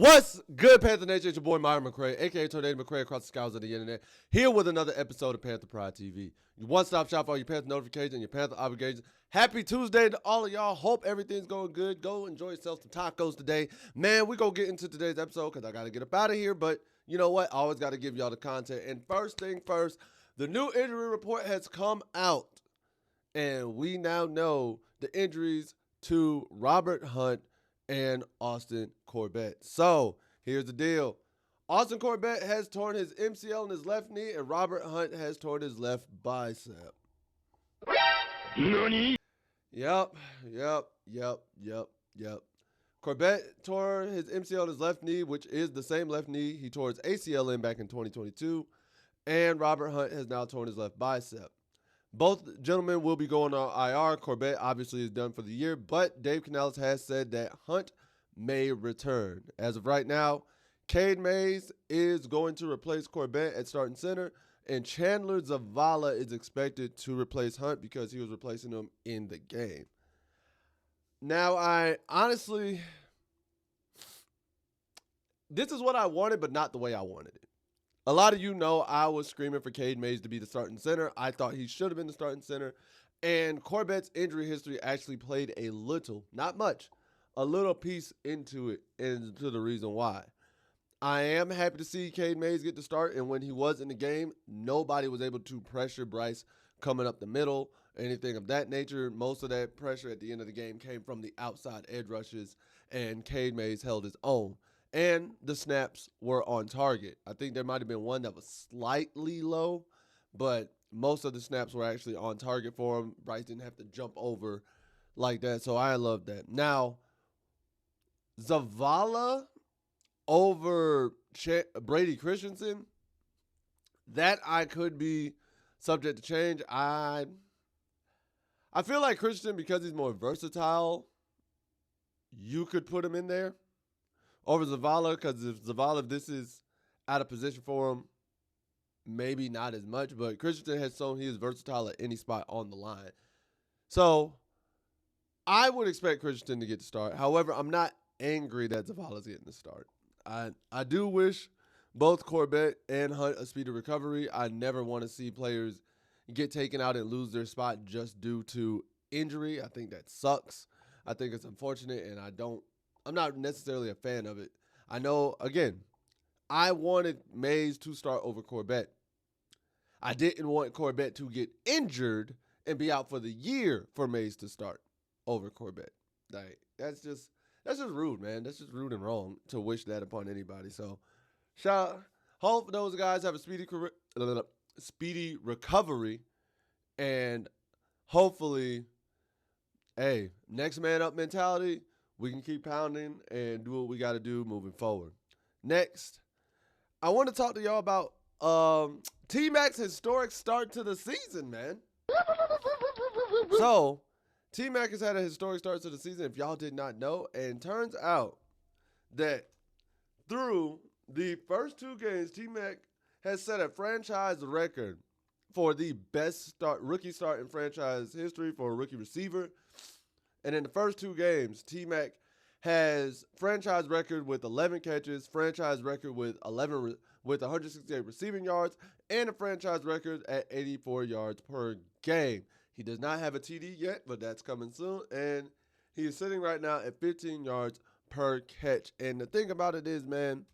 What's good, Panther Nation? It's your boy Myron McRae, aka Tornado McRae across the skies of the internet, here with another episode of Panther Pride TV. Your one-stop shop for all your Panther notifications and your Panther obligations. Happy Tuesday to all of y'all. Hope everything's going good. Go enjoy yourself some tacos today. Man, we're going to get into today's episode because I got to get up out of here, but you know what? I always got to give y'all the content. And first thing first, the new injury report has come out, and we now know the injuries to Robert Hunt and Austin Corbett. So, here's the deal. Austin Corbett has torn his MCL in his left knee, and Robert Hunt has torn his left bicep. Nani? Yep. Corbett tore his MCL in his left knee, which is the same left knee he tore his ACL in back in 2022. And Robert Hunt has now torn his left bicep. Both gentlemen will be going on IR. Corbett obviously is done for the year, but Dave Canales has said that Hunt may return. As of right now, Cade Mays is going to replace Corbett at starting center, and Chandler Zavala is expected to replace Hunt because he was replacing him in the game. Now, this is what I wanted, but not the way I wanted it. A lot of you know I was screaming for Cade Mays to be the starting center. I thought he should have been the starting center. And Corbett's injury history actually played a little, not much, a little piece into it, into the reason why. I am happy to see Cade Mays get the start. And when he was in the game, nobody was able to pressure Bryce coming up the middle, anything of that nature. Most of that pressure at the end of the game came from the outside edge rushes, and Cade Mays held his own. And the snaps were on target. I think there might have been one that was slightly low, but most of the snaps were actually on target for him. Bryce didn't have to jump over like that, so I love that. Now, Zavala over Brady Christensen, that I could be subject to change. I feel like Christensen, because he's more versatile, you could put him in there over Zavala, because if this is out of position for him, maybe not as much. But Christensen has shown he is versatile at any spot on the line. So I would expect Christensen to get the start. However, I'm not angry that Zavala's getting the start. I do wish both Corbett and Hunt a speedy recovery. I never want to see players get taken out and lose their spot just due to injury. I think that sucks. I think it's unfortunate, and I'm not necessarily a fan of it. I know, again, I wanted Mays to start over Corbett. I didn't want Corbett to get injured and be out for the year for Mays to start over Corbett. Like, that's just rude, man. That's just rude and wrong to wish that upon anybody. So, hope those guys have a speedy recovery, and hopefully, hey, next man up mentality. We can keep pounding and do what we got to do moving forward. Next, I want to talk to y'all about T-Mac's historic start to the season, man. So, T-Mac has had a historic start to the season, if y'all did not know. And turns out that through the first two games, T-Mac has set a franchise record for the best rookie start in franchise history for a rookie receiver. And in the first two games, T-Mac has franchise record with 11 catches, franchise record with 168 receiving yards, and a franchise record at 84 yards per game. He does not have a TD yet, but that's coming soon. And he is sitting right now at 15 yards per catch. And the thing about it is, man,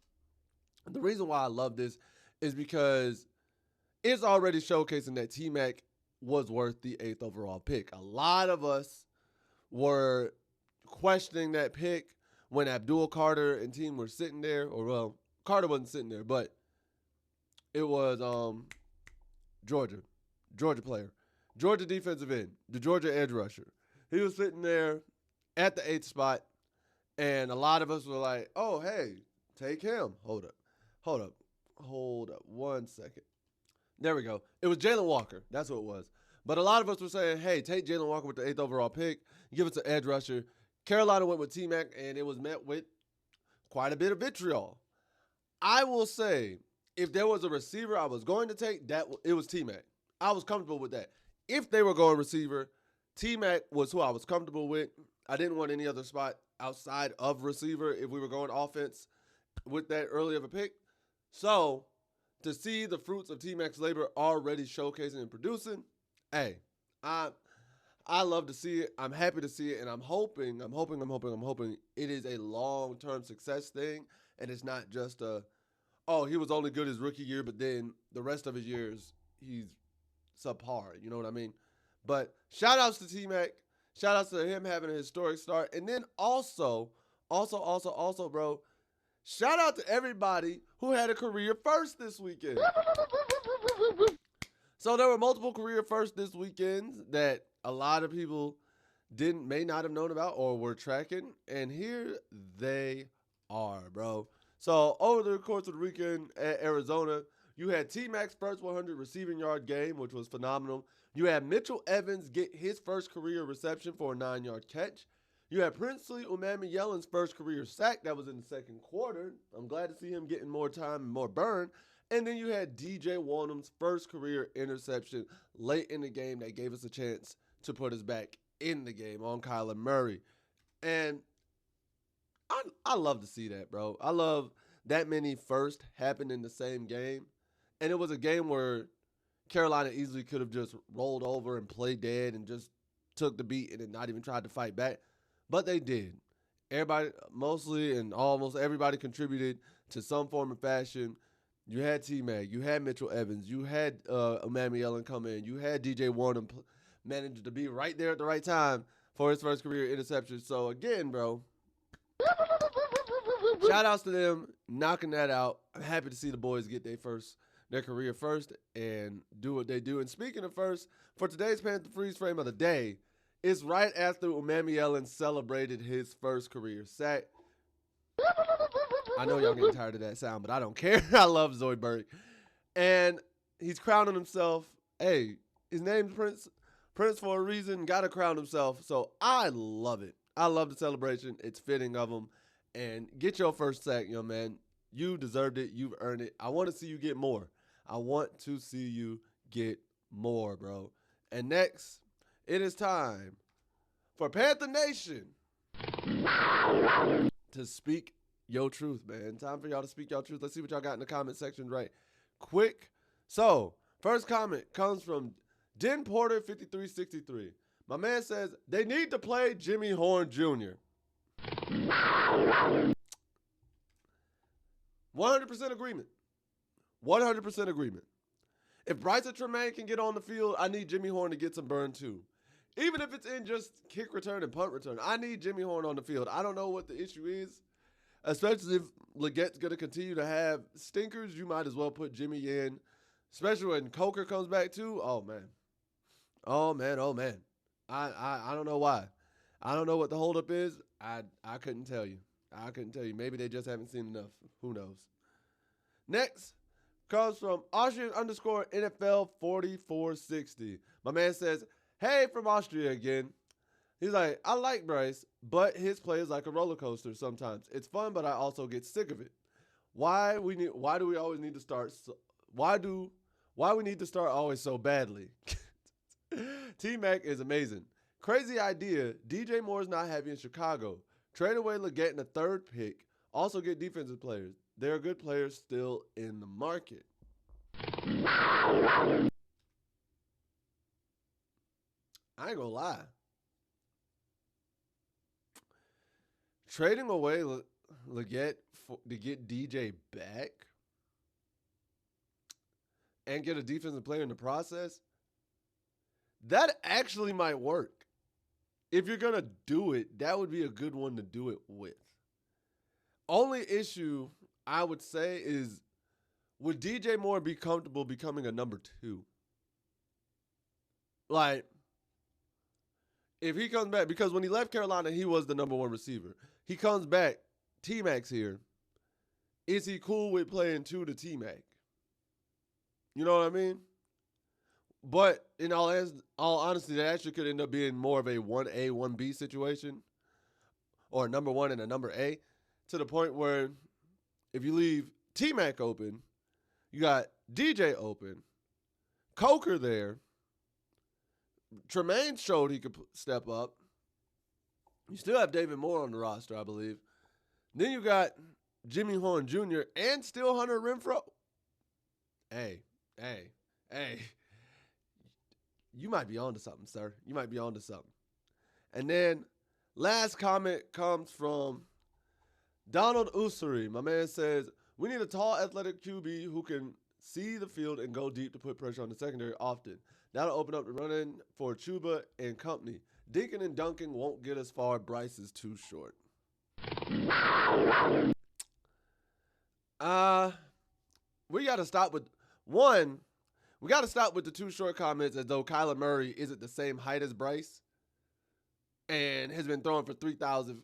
the reason why I love this is because it's already showcasing that T-Mac was worth the 8th overall pick. A lot of us were questioning that pick when Abdul Carter and team were sitting there, or well, Carter wasn't sitting there, but it was Georgia player, Georgia defensive end, the Georgia edge rusher. He was sitting there at the 8th spot, and a lot of us were like, oh, hey, take him. Hold up 1 second. There we go. It was Jalen Walker. That's what it was. But a lot of us were saying, hey, take Jalen Walker with the 8th overall pick. Give us an edge rusher. Carolina went with T-Mac, and it was met with quite a bit of vitriol. I will say, if there was a receiver I was going to take, it was T-Mac. I was comfortable with that. If they were going receiver, T-Mac was who I was comfortable with. I didn't want any other spot outside of receiver. If we were going offense, with that early of a pick. So to see the fruits of T-Mac's labor already showcasing and producing, hey, I love to see it. I'm happy to see it, and I'm hoping it is a long-term success thing, and it's not just he was only good his rookie year, but then the rest of his years he's subpar. You know what I mean? But shout outs to T-Mac. Shout outs to him having a historic start, and then also, bro. Shout out to everybody who had a career first this weekend. So there were multiple career firsts this weekend that a lot of people may not have known about or were tracking, and here they are, bro. So over the course of the weekend at Arizona, you had T-Mac's first 100 receiving yard game, which was phenomenal. You had Mitchell Evans get his first career reception for a 9-yard catch. You had Princely Umami-Yellen's first career sack. That was in the second quarter. I'm glad to see him getting more time and more burn. And then you had DJ Wonnum's first career interception late in the game that gave us a chance to put us back in the game on Kyler Murray. And I love to see that, bro. I love that many first happened in the same game. And it was a game where Carolina easily could have just rolled over and played dead and just took the beat and then not even tried to fight back. But they did. Everybody, mostly and almost everybody contributed to some form of fashion. You had T-Mac, you had Mitchell Evans, you had Umami-Yellen come in, you had DJ Wonnum manage to be right there at the right time for his first career interception. So again, bro, shout outs to them knocking that out. I'm happy to see the boys get their career first and do what they do. And speaking of first, for today's Panther Freeze frame of the day, it's right after Umami-Yellen celebrated his first career sack. I know y'all getting tired of that sound, but I don't care. I love Zoidberg. And he's crowning himself. Hey, his name's Prince for a reason. Got to crown himself. So I love it. I love the celebration. It's fitting of him. And get your first sack, young man. You deserved it. You've earned it. I want to see you get more. I want to see you get more, bro. And next, it is time for Panther Nation to speak your truth, man. Time for y'all to speak your truth. Let's see what y'all got in the comment section right quick. So, first comment comes from Den Porter 5363. My man says, they need to play Jimmy Horn Jr. 100% agreement. 100% agreement. If Bryson Tremaine can get on the field, I need Jimmy Horn to get some burn too. Even if it's in just kick return and punt return, I need Jimmy Horn on the field. I don't know what the issue is, especially if Legette's going to continue to have stinkers. You might as well put Jimmy in, especially when Coker comes back too. Oh, man. Oh, man. Oh, man. I don't know why. I don't know what the holdup is. I couldn't tell you. Maybe they just haven't seen enough. Who knows? Next comes from Austrian_NFL 4460. My man says, hey, from Austria again. He's like, I like Bryce, but his play is like a roller coaster sometimes. It's fun, but I also get sick of it. Why do we need to start always so badly? T-Mac is amazing. Crazy idea. DJ Moore's not happy in Chicago. Trade away Legette in the third pick. Also get defensive players. There are good players still in the market. I ain't gonna lie. Trading away Legette to get DJ back and get a defensive player in the process, that actually might work. If you're going to do it, that would be a good one to do it with. Only issue I would say is, would DJ Moore be comfortable becoming a number 2? Like, if he comes back, because when he left Carolina, he was the number 1 receiver. He comes back, T-Mac's here. Is he cool with playing 2 to T-Mac? You know what I mean? But in all honesty, that actually could end up being more of a 1A, 1B situation, or a number 1 and a number A, to the point where if you leave T-Mac open, you got DJ open, Coker there, Tremaine showed he could step up. You still have David Moore on the roster, I believe. Then you got Jimmy Horn Jr. and still Hunter Renfrow. Hey. You might be onto something, sir. You might be onto something. And then last comment comes from Donald Usuri. My man says, we need a tall, athletic QB who can see the field and go deep to put pressure on the secondary often. That'll open up the running for Chuba and company. Dinking and dunking won't get us far. Bryce is too short. We got to stop with one. We got to stop with the too short comments as though Kyler Murray isn't the same height as Bryce and has been throwing for 3,000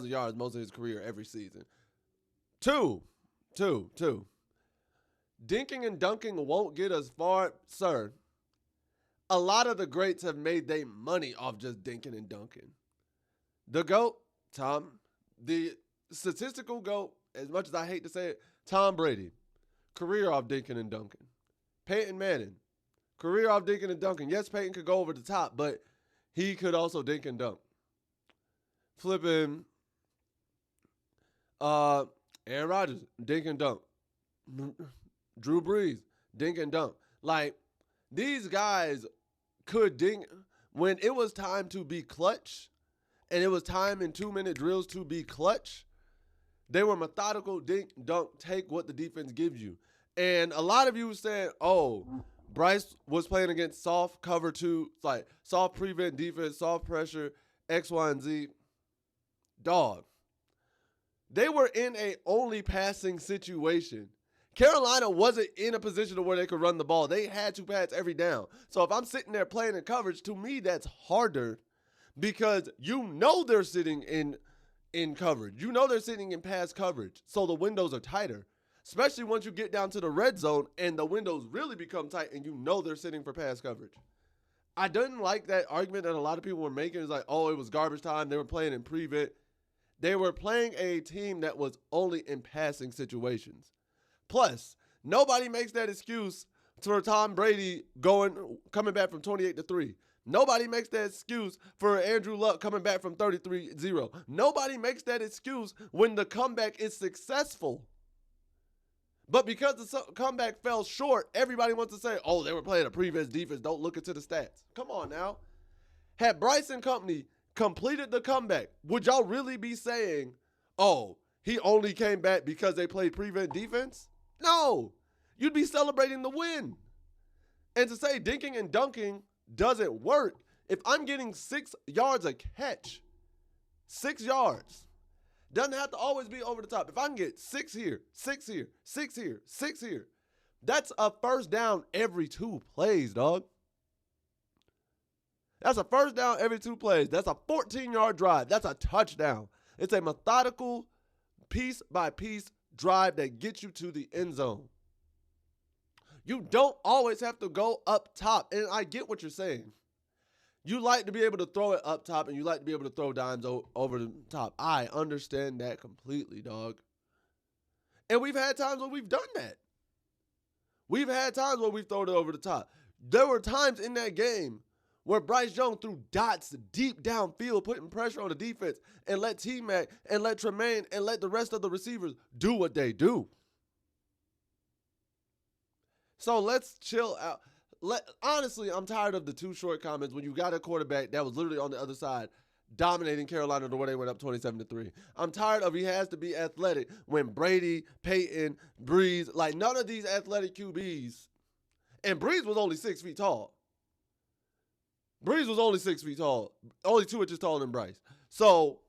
yards most of his career every season. Two. Dinking and dunking won't get us far, sir. A lot of the greats have made their money off just dinking and dunking. The GOAT, Tom, the statistical GOAT, as much as I hate to say it, Tom Brady, career off dinking and dunking. Peyton Manning, career off dinking and dunking. Yes, Peyton could go over the top, but he could also dink and dunk. Flipping Aaron Rodgers, dink and dunk. Drew Brees, dink and dunk. Like, these guys could dink when it was time to be clutch, and it was time in 2-minute drills to be clutch. They were methodical, dink, dunk, take what the defense gives you. And a lot of you saying, oh, Bryce was playing against soft cover 2, like soft prevent defense, soft pressure, X, Y, and Z. Dog. They were in a only passing situation. Carolina wasn't in a position where they could run the ball. They had to pass every down. So if I'm sitting there playing in coverage, to me that's harder because you know they're sitting in coverage. You know they're sitting in pass coverage. So the windows are tighter. Especially once you get down to the red zone and the windows really become tight and you know they're sitting for pass coverage. I didn't like that argument that a lot of people were making. It's like, oh, it was garbage time. They were playing in prevent. They were playing a team that was only in passing situations. Plus, nobody makes that excuse for Tom Brady coming back from 28-3. Nobody makes that excuse for Andrew Luck coming back from 33-0. Nobody makes that excuse when the comeback is successful. But because the comeback fell short, everybody wants to say, oh, they were playing a previous defense. Don't look into the stats. Come on now. Had Bryce and company completed the comeback, would y'all really be saying, oh, he only came back because they played prevent defense? No. You'd be celebrating the win. And to say dinking and dunking doesn't work, if I'm getting 6 yards a catch, 6 yards, doesn't have to always be over the top. If I can get 6 here, 6 here, 6 here, 6 here, that's a first down every 2 plays, dog. That's a first down every 2 plays. That's a 14-yard drive. That's a touchdown. It's a methodical, piece-by-piece drive that gets you to the end zone. You don't always have to go up top, and I get what you're saying. You like to be able to throw it up top, and you like to be able to throw dimes over the top. I understand that completely, dog. And we've had times when we've done that. We've had times where we've thrown it over the top. There were times in that game where Bryce Young threw dots deep downfield, putting pressure on the defense, and let T-Mac and let Tremaine and let the rest of the receivers do what they do. So let's chill out. Honestly, I'm tired of the too short comments when you got a quarterback that was literally on the other side dominating Carolina the way they went up 27-3. I'm tired of he has to be athletic when Brady, Peyton, Breeze, like none of these athletic QBs. And Breeze was only 6 feet tall. Breeze was only 6 feet tall. Only 2 inches taller than Bryce. So,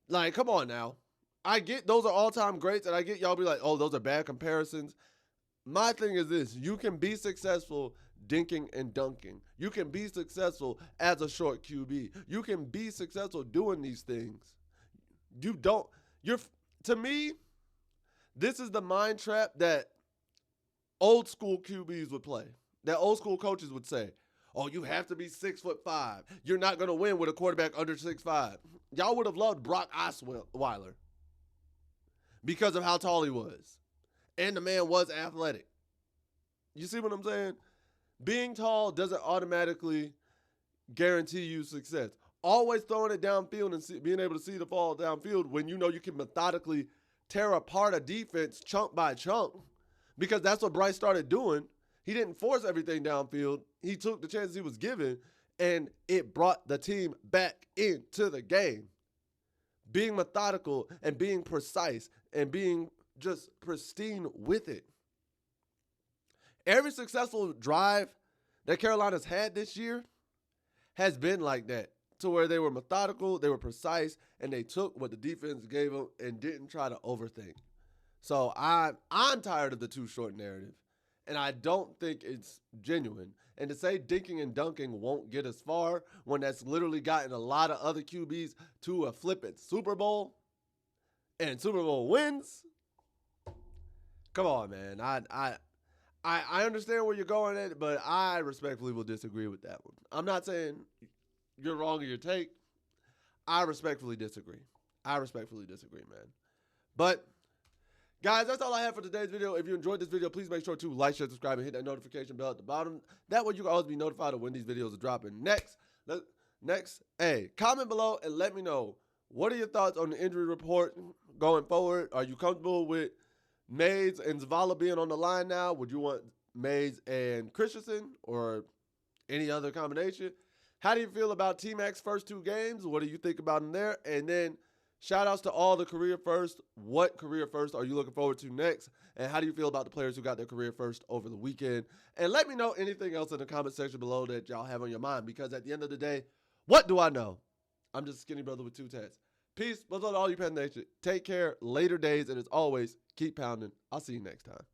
like, come on now. I get those are all-time greats, and I get y'all be like, oh, those are bad comparisons. My thing is this. You can be successful dinking and dunking. You can be successful as a short QB. You can be successful doing these things. To me, this is the mind trap that old school QBs would play. That old school coaches would say, oh, you have to be 6'5". You're not going to win with a quarterback under 6'5". Y'all would have loved Brock Osweiler because of how tall he was. And the man was athletic. You see what I'm saying? Being tall doesn't automatically guarantee you success. Always throwing it downfield and being able to see the ball downfield when you know you can methodically tear apart a defense chunk by chunk, because that's what Bryce started doing. He didn't force everything downfield. He took the chances he was given, and it brought the team back into the game. Being methodical and being precise and being just pristine with it. Every successful drive that Carolina's had this year has been like that, to where they were methodical, they were precise, and they took what the defense gave them and didn't try to overthink. So I'm tired of the too short narrative, and I don't think it's genuine. And to say dinking and dunking won't get us far when that's literally gotten a lot of other QBs to a flippant Super Bowl and Super Bowl wins. Come on, man. I understand where you're going at, but I respectfully will disagree with that one. I'm not saying you're wrong in your take. I respectfully disagree. Man. But, guys, that's all I have for today's video. If you enjoyed this video, please make sure to like, share, subscribe, and hit that notification bell at the bottom. That way you can always be notified of when these videos are dropping. Next, comment below and let me know, what are your thoughts on the injury report going forward? Are you comfortable with Mays and Zavala being on the line now? Would you want Mays and Christensen or any other combination? How do you feel about T-Mac's first 2 games? What do you think about him there? And then shout outs to all the career first. What career first are you looking forward to next? And how do you feel about the players who got their career first over the weekend? And let me know anything else in the comment section below that y'all have on your mind, because at the end of the day, what do I know? I'm just a skinny brother with 2 tats. Peace. Much love to all you Panther Nation. Take care. Later days. And as always, keep pounding. I'll see you next time.